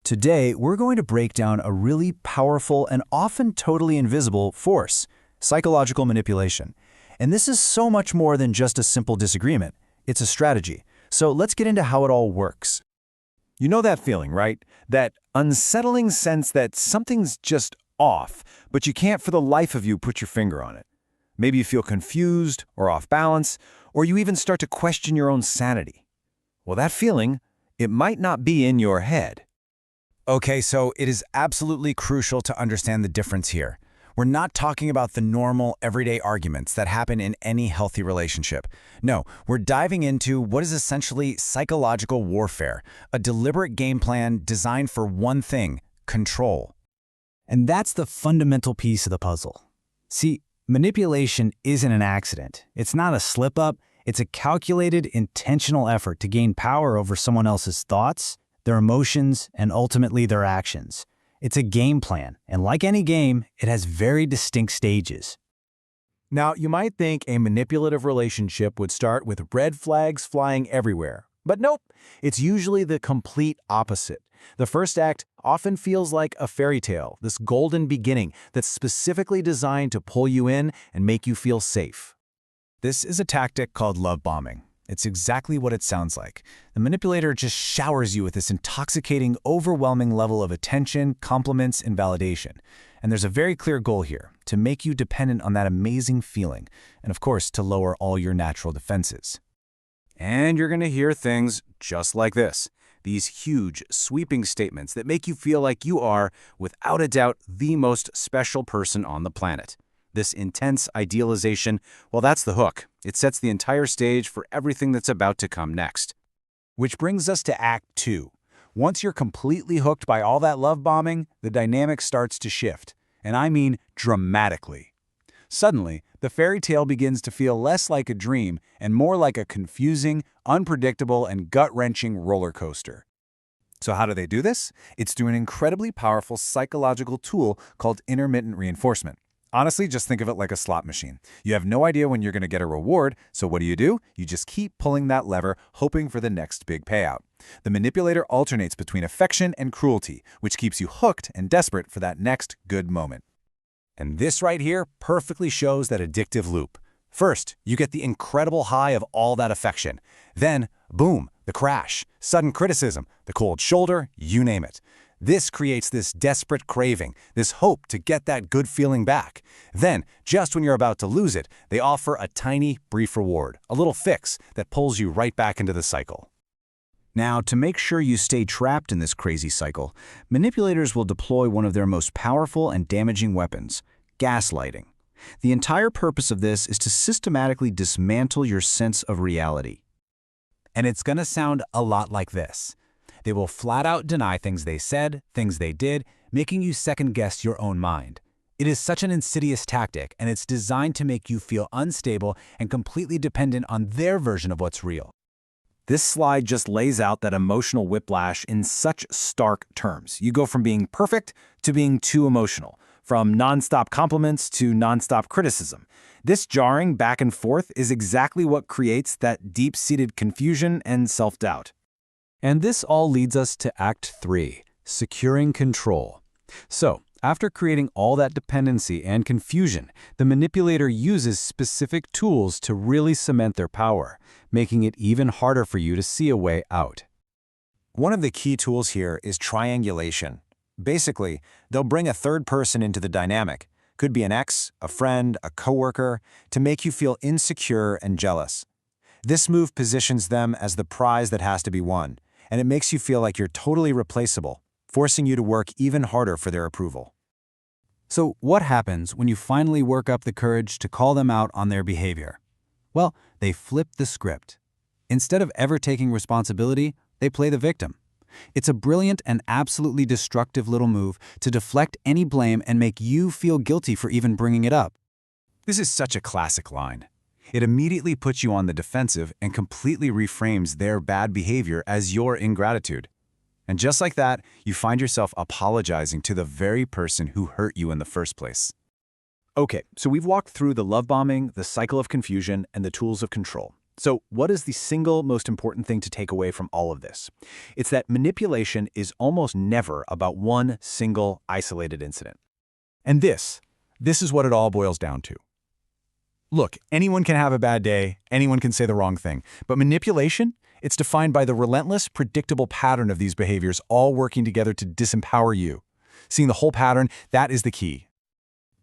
Today, we're going to break down a really powerful and often totally invisible force, psychological manipulation. And this is so much more than just a simple disagreement. It's a strategy. So let's get into how it all works. You know that feeling, right? That unsettling sense that something's just off, but you can't for the life of you put your finger on it. Maybe you feel confused or off balance, or you even start to question your own sanity. Well, that feeling, it might not be in your head. Okay, so it is absolutely crucial to understand the difference here. We're not talking about the normal, everyday arguments that happen in any healthy relationship. No, we're diving into what is essentially psychological warfare, a deliberate game plan designed for one thing: control. And that's the fundamental piece of the puzzle. See, manipulation isn't an accident. It's not a slip-up. It's a calculated, intentional effort to gain power over someone else's thoughts, their emotions, and ultimately their actions. It's a game plan, and like any game, it has very distinct stages. Now, you might think a manipulative relationship would start with red flags flying everywhere. But nope, it's usually the complete opposite. The first act often feels like a fairy tale, this golden beginning that's specifically designed to pull you in and make you feel safe. This is a tactic called love bombing. It's exactly what it sounds like. The manipulator just showers you with this intoxicating, overwhelming level of attention, compliments, and validation. And there's a very clear goal here: to make you dependent on that amazing feeling, and of course, to lower all your natural defenses. And you're going to hear things just like this. These huge, sweeping statements that make you feel like you are, without a doubt, the most special person on the planet. This intense idealization, well, that's the hook. It sets the entire stage for everything that's about to come next. Which brings us to Act 2. Once you're completely hooked by all that love bombing, the dynamic starts to shift. And I mean dramatically. Suddenly, the fairy tale begins to feel less like a dream and more like a confusing, unpredictable, and gut-wrenching roller coaster. So how do they do this? It's through an incredibly powerful psychological tool called intermittent reinforcement. Honestly, just think of it like a slot machine. You have no idea when you're going to get a reward, so what do? You just keep pulling that lever, hoping for the next big payout. The manipulator alternates between affection and cruelty, which keeps you hooked and desperate for that next good moment. And this right here perfectly shows that addictive loop. First, you get the incredible high of all that affection. Then, boom, the crash, sudden criticism, the cold shoulder, you name it. This creates this desperate craving, this hope to get that good feeling back. Then, just when you're about to lose it, they offer a tiny, brief reward, a little fix that pulls you right back into the cycle. Now, to make sure you stay trapped in this crazy cycle, manipulators will deploy one of their most powerful and damaging weapons: gaslighting. The entire purpose of this is to systematically dismantle your sense of reality. And it's going to sound a lot like this. They will flat out deny things they said, things they did, making you second-guess your own mind. It is such an insidious tactic, and it's designed to make you feel unstable and completely dependent on their version of what's real. This slide just lays out that emotional whiplash in such stark terms. You go from being perfect to being too emotional, from nonstop compliments to nonstop criticism. This jarring back and forth is exactly what creates that deep-seated confusion and self-doubt. And this all leads us to Act 3, securing control. So, after creating all that dependency and confusion, the manipulator uses specific tools to really cement their power, making it even harder for you to see a way out. One of the key tools here is triangulation. Basically, they'll bring a third person into the dynamic. Could be an ex, a friend, a coworker, to make you feel insecure and jealous. This move positions them as the prize that has to be won, and it makes you feel like you're totally replaceable, forcing you to work even harder for their approval. So what happens when you finally work up the courage to call them out on their behavior? Well, they flip the script. Instead of ever taking responsibility, they play the victim. It's a brilliant and absolutely destructive little move to deflect any blame and make you feel guilty for even bringing it up. This is such a classic line. It immediately puts you on the defensive and completely reframes their bad behavior as your ingratitude. And just like that, you find yourself apologizing to the very person who hurt you in the first place. Okay, so we've walked through the love bombing, the cycle of confusion, and the tools of control. So what is the single most important thing to take away from all of this? It's that manipulation is almost never about one single isolated incident. And this is what it all boils down to. Look, anyone can have a bad day, anyone can say the wrong thing, but manipulation, it's defined by the relentless, predictable pattern of these behaviors all working together to disempower you. Seeing the whole pattern, that is the key.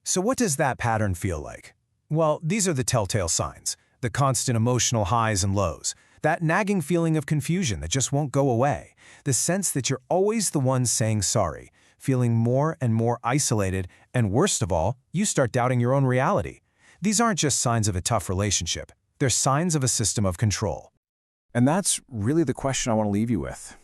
So what does that pattern feel like? Well, these are the telltale signs. The constant emotional highs and lows. That nagging feeling of confusion that just won't go away. The sense that you're always the one saying sorry. Feeling more and more isolated, and worst of all, you start doubting your own reality. These aren't just signs of a tough relationship. They're signs of a system of control. And that's really the question I want to leave you with.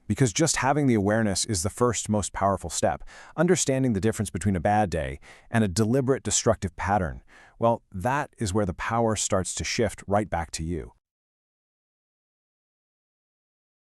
Because just having the awareness is the first most powerful step. Understanding the difference between a bad day and a deliberate destructive pattern, well, that is where the power starts to shift right back to you.